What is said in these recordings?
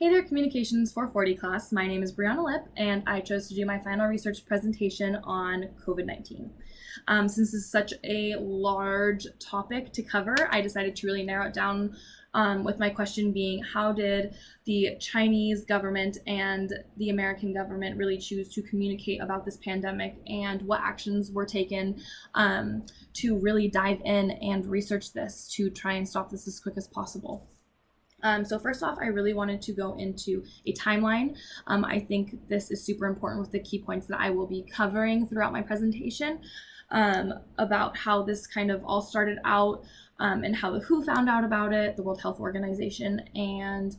Hey there, Communications 440 class. My name is Brianna Lip, and I chose to do my final research presentation on COVID-19. Since this is such a large topic to cover, I decided to really narrow it down with my question being, how did the Chinese government and the American government really choose to communicate about this pandemic, and what actions were taken to really dive in and research this to try and stop this as quick as possible. So first off, I really wanted to go into a timeline. I think this is super important with the key points that I will be covering throughout my presentation about how this kind of all started out and how the WHO found out about it, the World Health Organization, and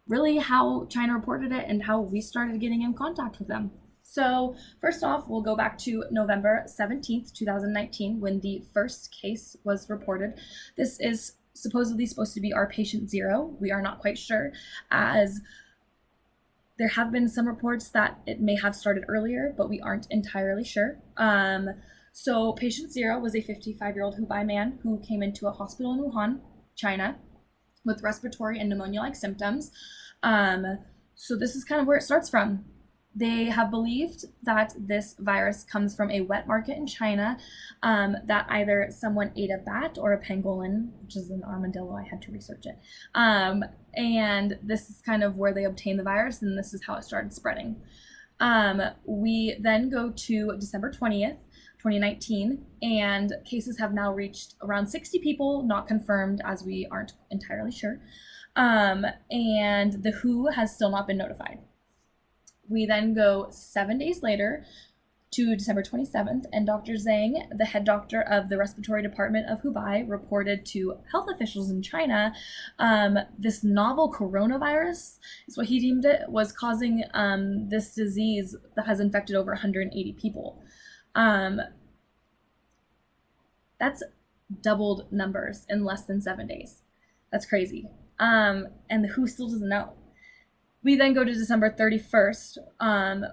really how China reported it and how we started getting in contact with them. So first off, we'll go back to November 17th, 2019, when the first case was reported. This is supposedly supposed to be our patient zero. We are not quite sure, as there have been some reports that it may have started earlier, but we aren't entirely sure. So patient zero was a 55-year-old Hubei man who came into a hospital in Wuhan, China, with respiratory and pneumonia-like symptoms. So this is kind of where it starts from. They have believed that this virus comes from a wet market in China, that either someone ate a bat or a pangolin, which is an armadillo. I had to research it. And this is kind of where they obtained the virus, and this is how it started spreading. We then go to December 20th, 2019, and cases have now reached around 60 people, not confirmed, as we aren't entirely sure. And the WHO has still not been notified. We then go 7 days later to December 27th, and Dr. Zhang, the head doctor of the respiratory department of Hubei, reported to health officials in China this novel coronavirus, is what he deemed it, was causing this disease that has infected over 180 people. That's doubled numbers in less than 7 days. That's crazy. And the WHO still doesn't know. We then go to December 31st.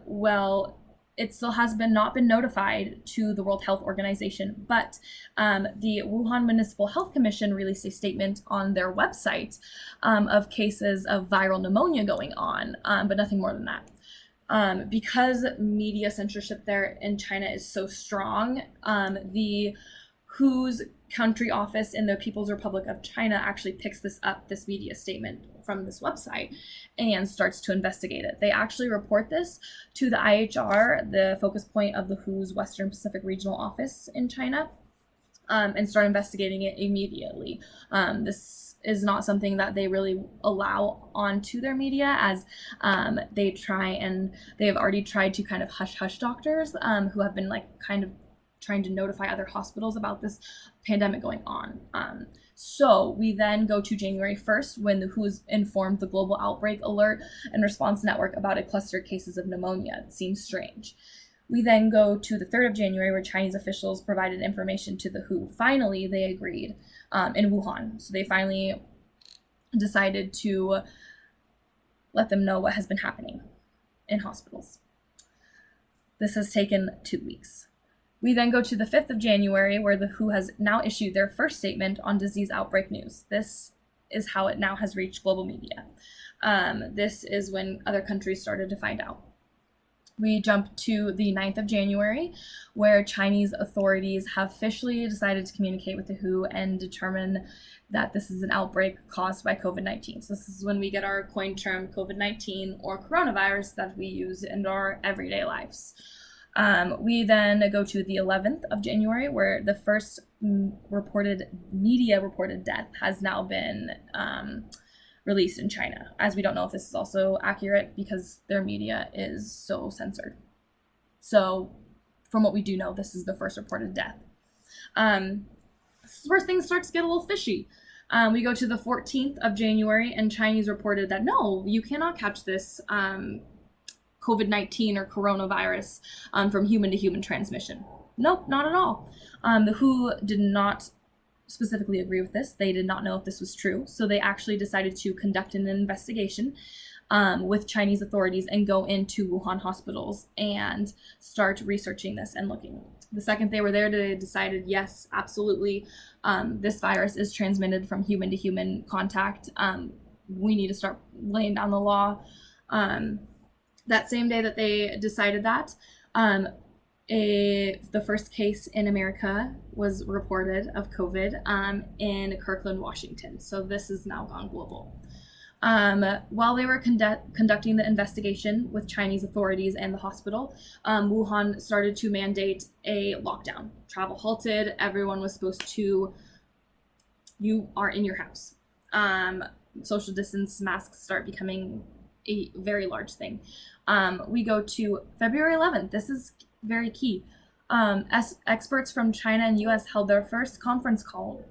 Well, it still has not been notified to the World Health Organization, but the Wuhan Municipal Health Commission released a statement on their website of cases of viral pneumonia going on, but nothing more than that. Because media censorship there in China is so strong, the WHO's country office in the People's Republic of China actually picks this media statement from this website and starts to investigate it. They actually report this to the IHR, the focus point of the WHO's Western Pacific Regional Office in China, and start investigating it immediately. This is not something that they really allow onto their media, as they have already tried to kind of hush doctors who have been kind of trying to notify other hospitals about this pandemic going on. So we then go to January 1st, when the WHO informed the Global Outbreak Alert and Response Network about a cluster of cases of pneumonia. It seems strange. We then go to the 3rd of January, where Chinese officials provided information to the WHO. Finally, they agreed in Wuhan. So they finally decided to let them know what has been happening in hospitals. This has taken 2 weeks. We then go to the 5th of January, where the WHO has now issued their first statement on disease outbreak news. This is how it now has reached global media. This is when other countries started to find out. We jump to the 9th of January, where Chinese authorities have officially decided to communicate with the WHO and determine that this is an outbreak caused by COVID-19. So this is when we get our coined term COVID-19 or coronavirus that we use in our everyday lives. We then go to the 11th of January, where the first media reported death has now been released in China, as we don't know if this is also accurate because their media is so censored. So from what we do know, this is the first reported death. This is where things start to get a little fishy. We go to the 14th of January, and Chinese reported that no, you cannot catch this COVID-19 or coronavirus from human to human transmission. Nope, not at all. The WHO did not specifically agree with this. They did not know if this was true. So they actually decided to conduct an investigation with Chinese authorities and go into Wuhan hospitals and start researching this and looking. The second they were there, they decided, yes, absolutely, this virus is transmitted from human to human contact. we need to start laying down the law. That same day that they decided that, the first case in America was reported of COVID in Kirkland, Washington. So this has now gone global. While they were conducting the investigation with Chinese authorities and the hospital, Wuhan started to mandate a lockdown. Travel halted. Everyone was supposed to, you are in your house. Social distance masks start becoming a very large thing. We go to February 11th. This is very key. Experts from China and US held their first conference call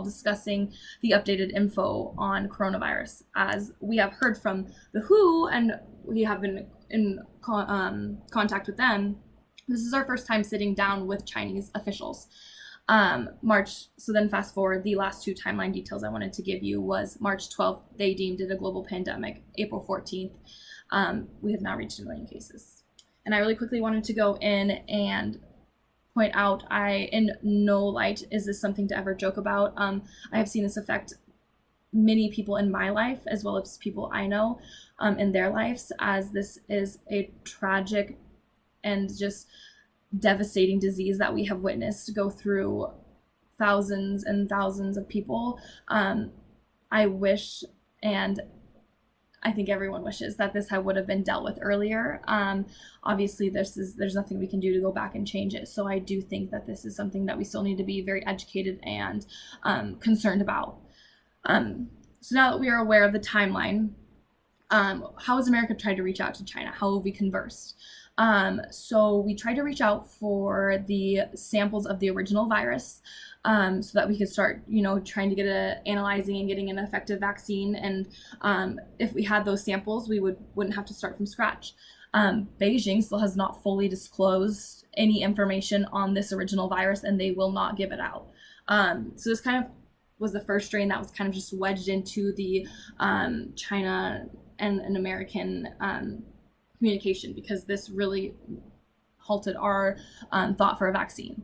discussing the updated info on coronavirus. As we have heard from the WHO and we have been in contact with them, this is our first time sitting down with Chinese officials. So then fast forward, the last two timeline details I wanted to give you was March 12th, they deemed it a global pandemic. April 14th, we have now reached 1 million cases. And I really quickly wanted to go in and point out, in no light is this something to ever joke about. I have seen this affect many people in my life, as well as people I know in their lives, as this is a tragic and just devastating disease that we have witnessed go through thousands and thousands of people. I wish, and I think everyone wishes, that this would have been dealt with earlier. Obviously, there's nothing we can do to go back and change it. So I do think that this is something that we still need to be very educated and concerned about. So now that we are aware of the timeline, how has America tried to reach out to China? How have we conversed? So we tried to reach out for the samples of the original virus, so that we could start, trying to get analyzing and getting an effective vaccine. And if we had those samples, we wouldn't have to start from scratch. Beijing still has not fully disclosed any information on this original virus, and they will not give it out. So this kind of was the first strain that was kind of just wedged into the China and an American communication, because this really halted our thought for a vaccine.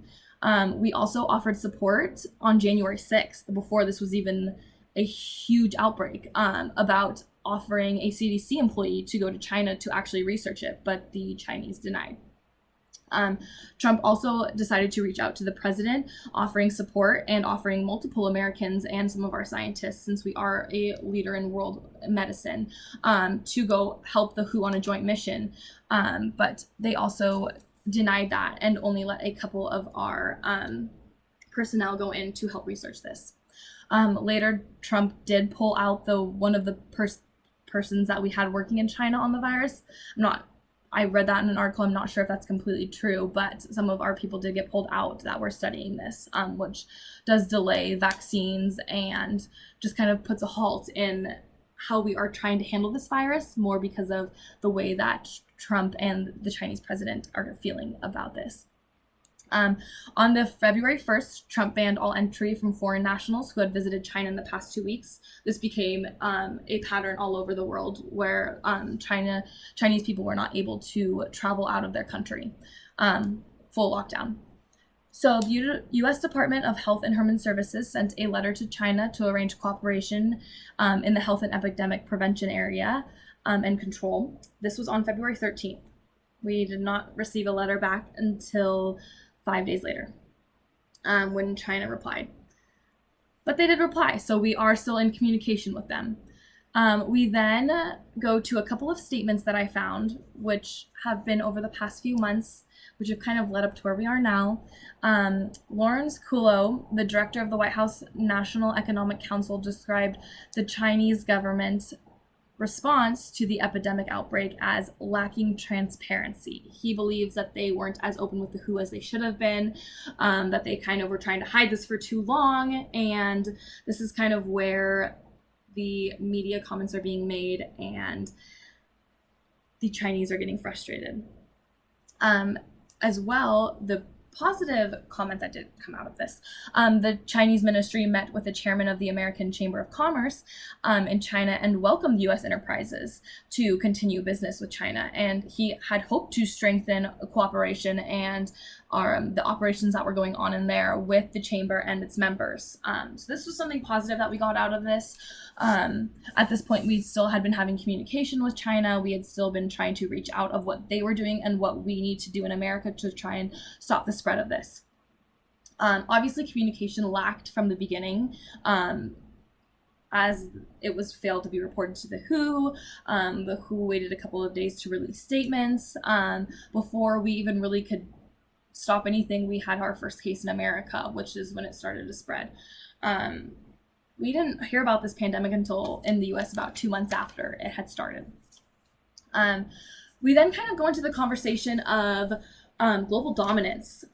We also offered support on January 6th, before this was even a huge outbreak, about offering a CDC employee to go to China to actually research it, but the Chinese denied. Trump also decided to reach out to the president, offering support and offering multiple Americans and some of our scientists, since we are a leader in world medicine, to go help the WHO on a joint mission. But they also denied that and only let a couple of our personnel go in to help research this. Later, Trump did pull out one of the persons that we had working in China on the virus. I read that in an article. I'm not sure if that's completely true, but some of our people did get pulled out that were studying this, which does delay vaccines and just kind of puts a halt in how we are trying to handle this virus, more because of the way that Trump and the Chinese president are feeling about this. On the February 1st, Trump banned all entry from foreign nationals who had visited China in the past 2 weeks. This became a pattern all over the world, where Chinese people were not able to travel out of their country. Full lockdown. So the U.S. Department of Health and Human Services sent a letter to China to arrange cooperation in the health and epidemic prevention area and control. This was on February 13th. We did not receive a letter back until 5 days later, when China replied. But they did reply, so we are still in communication with them. We then go to a couple of statements that I found, which have been over the past few months, which have kind of led up to where we are now. Lawrence Kulo, the director of the White House National Economic Council, described the Chinese government response to the epidemic outbreak as lacking transparency. He believes that they weren't as open with the WHO as they should have been, that they kind of were trying to hide this for too long, and this is kind of where the media comments are being made and the Chinese are getting frustrated. As well, the positive comment that did come out of this, the Chinese ministry met with the chairman of the American Chamber of Commerce in China and welcomed U.S. enterprises to continue business with China. And he had hoped to strengthen cooperation and the operations that were going on in there with the chamber and its members. So this was something positive that we got out of this. At this point, we still had been having communication with China. We had still been trying to reach out of what they were doing and what we need to do in America to try and stop the spread of this. Obviously, communication lacked from the beginning. As it was failed to be reported to the WHO. The WHO waited a couple of days to release statements. Before we even really could stop anything, we had our first case in America, which is when it started to spread. We didn't hear about this pandemic until in the US about 2 months after it had started. We then kind of go into the conversation of global dominance.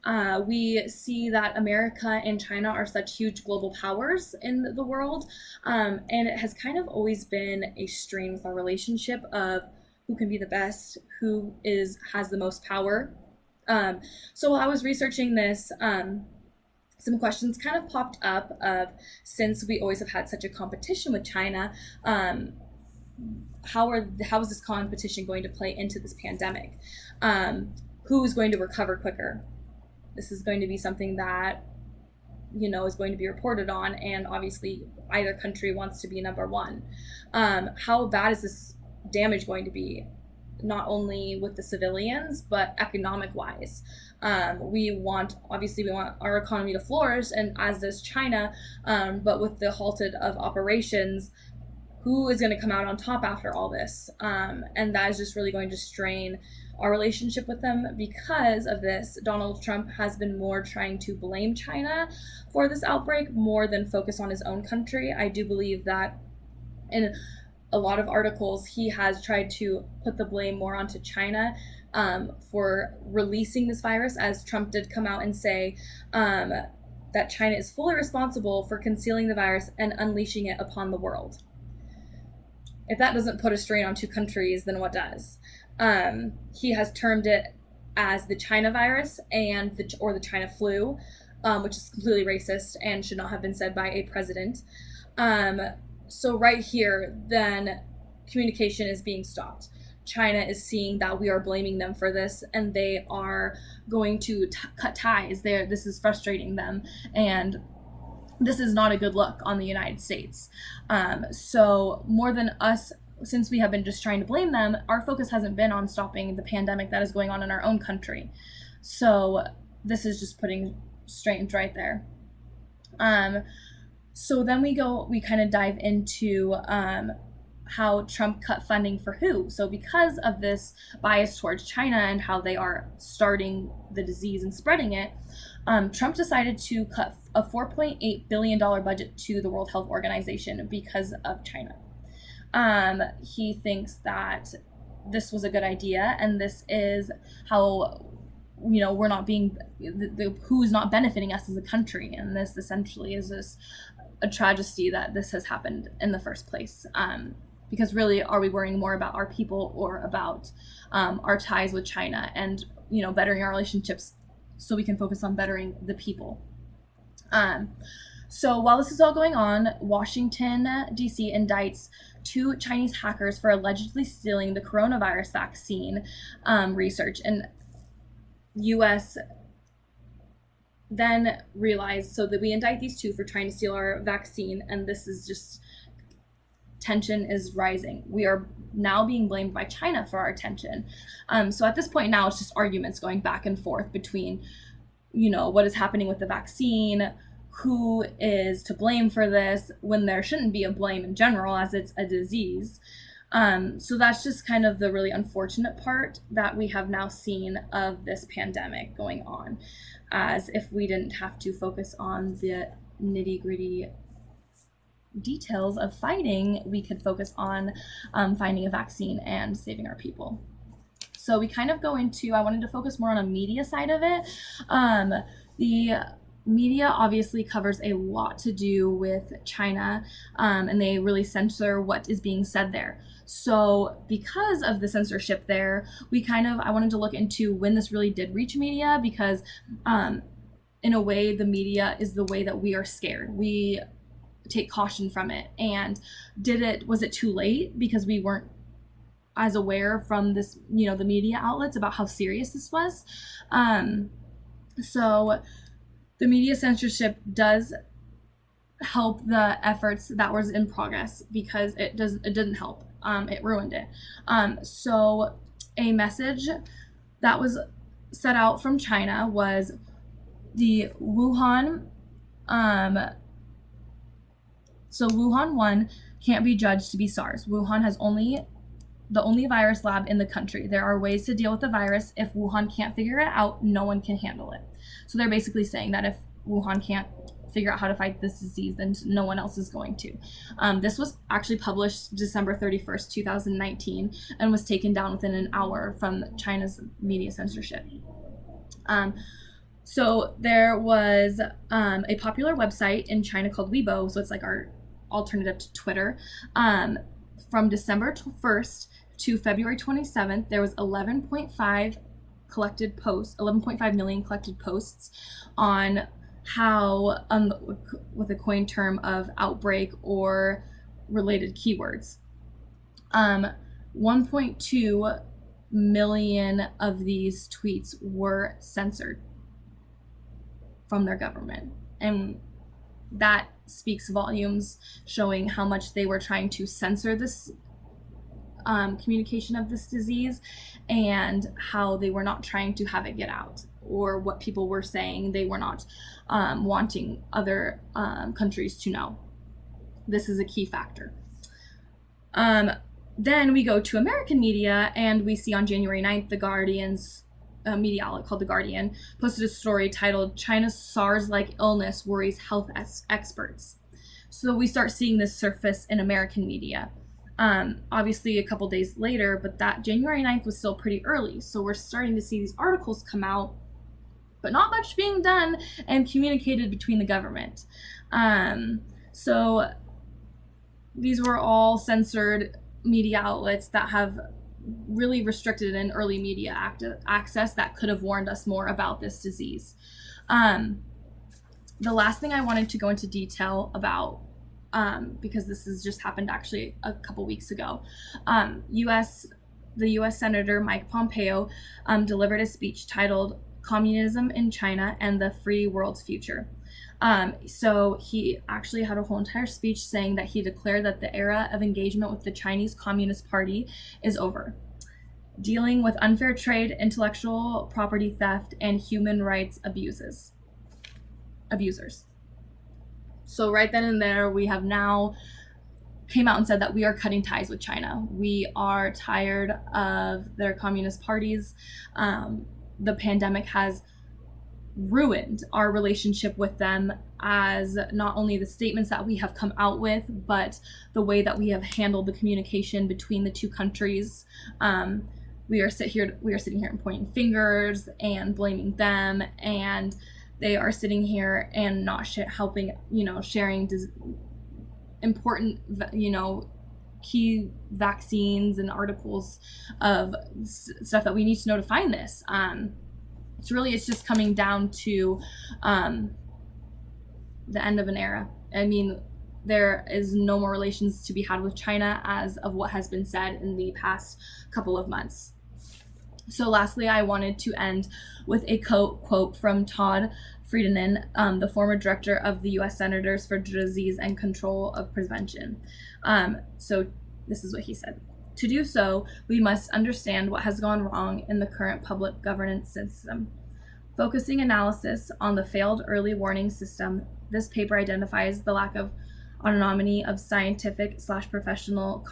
We see that America and China are such huge global powers in the world, and it has kind of always been a strain with our relationship of who can be the best, who has the most power. So while I was researching this, some questions kind of popped up of, since we always have had such a competition with China, how is this competition going to play into this pandemic? Who is going to recover quicker? This is going to be something that, is going to be reported on, and obviously either country wants to be number one. How bad is this damage going to be, not only with the civilians, but economic wise? We want our economy to flourish, and as does China, but with the halted of operations, who is going to come out on top after all this? And that is just really going to strain our relationship with them. Because of this, Donald Trump has been more trying to blame China for this outbreak more than focus on his own country. I do believe that in a lot of articles, he has tried to put the blame more onto China for releasing this virus, as Trump did come out and say that China is fully responsible for concealing the virus and unleashing it upon the world. If that doesn't put a strain on two countries, then what does? He has termed it as the China virus or the China flu, which is completely racist and should not have been said by a president. So right here, then communication is being stopped. China is seeing that we are blaming them for this, and they are going to cut ties. This is frustrating them, and this is not a good look on the United States. So more than us, since we have been just trying to blame them, our focus hasn't been on stopping the pandemic that is going on in our own country. So this is just putting strains right there. So then we kind of dive into how Trump cut funding for WHO. So because of this bias towards China and how they are starting the disease and spreading it, Trump decided to cut a $4.8 billion budget to the World Health Organization because of China. He thinks that this was a good idea, and this is how, we're not being, who's not benefiting us as a country, and this essentially is just a tragedy that this has happened in the first place. Because really, are we worrying more about our people or about our ties with China and, bettering our relationships so we can focus on bettering the people? So while this is all going on, Washington, D.C. indicts 2 Chinese hackers for allegedly stealing the coronavirus vaccine research. And U.S. then realized, so that we indict these 2 for trying to steal our vaccine, and this is just, tension is rising. We are now being blamed by China for our attention. So at this point now, it's just arguments going back and forth between, what is happening with the vaccine, who is to blame for this, when there shouldn't be a blame in general, as it's a disease. So that's just kind of the really unfortunate part that we have now seen of this pandemic going on, as if we didn't have to focus on the nitty-gritty details of fighting, we could focus on finding a vaccine and saving our people. So we kind of go into, I wanted to focus more on a media side of it. The media obviously covers a lot to do with China, and they really censor what is being said there. So because of the censorship there, I wanted to look into when this really did reach media, because in a way, the media is the way that we are scared. We take caution from it. And was it too late because we weren't as aware from this, the media outlets about how serious this was? So the media censorship does help the efforts that was in progress because it didn't help. It ruined it. So a message that was set out from China was the Wuhan. So Wuhan 1 can't be judged to be SARS. Wuhan has the only virus lab in the country. There are ways to deal with the virus. If Wuhan can't figure it out, no one can handle it. So they're basically saying that if Wuhan can't figure out how to fight this disease, then no one else is going to. This was actually published December 31st, 2019, and was taken down within an hour from China's media censorship. So there was a popular website in China called Weibo, so it's like our alternative to Twitter. From December 1st to February 27th, there was 11.5 million collected posts on how, with a coined term of outbreak or related keywords. 1.2 million of these tweets were censored from their government, and that speaks volumes, showing how much they were trying to censor this communication of this disease, and how they were not trying to have it get out, or what people were saying they were not wanting other countries to know. This is a key factor. Then we go to American media, and we see on January 9th, The Guardian's media outlet called The Guardian posted a story titled "China's SARS-like illness worries health experts." So we start seeing this surface in American media. Obviously a couple days later, but that January 9th was still pretty early. So we're starting to see these articles come out, but not much being done and communicated between the government. So these were all censored media outlets that have really restricted an early media access that could have warned us more about this disease. The last thing I wanted to go into detail about, because this has just happened actually a couple weeks ago, the U.S. Senator Mike Pompeo delivered a speech titled "Communism in China and the Free World's Future." So he actually had a whole entire speech saying that he declared that the era of engagement with the Chinese Communist Party is over, dealing with unfair trade, intellectual property theft, and human rights abusers. So right then and there, we have now came out and said that we are cutting ties with China. We are tired of their communist parties. The pandemic has ruined our relationship with them, as not only the statements that we have come out with, but the way that we have handled the communication between the two countries. We are sitting here and pointing fingers and blaming them, and they are sitting here and not helping, sharing important, key vaccines and articles of stuff that we need to know to find this. It's just coming down to the end of an era. I mean, there is no more relations to be had with China as of what has been said in the past couple of months. So lastly, I wanted to end with a quote from Todd Friedman, the former director of the U.S. Centers for Disease and Control of Prevention. So this is what he said. To do so, we must understand what has gone wrong in the current public governance system. Focusing analysis on the failed early warning system, this paper identifies the lack of autonomy of scientific/professional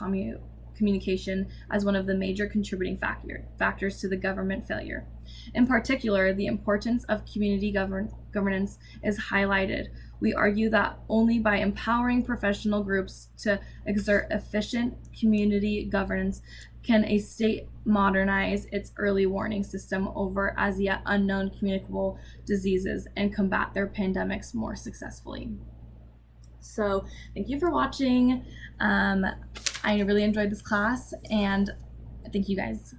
communication as one of the major contributing factors to the government failure. In particular, the importance of community governance is highlighted. We argue that only by empowering professional groups to exert efficient community governance can a state modernize its early warning system over as yet unknown communicable diseases and combat their pandemics more successfully. So thank you for watching. I really enjoyed this class, and thank you guys.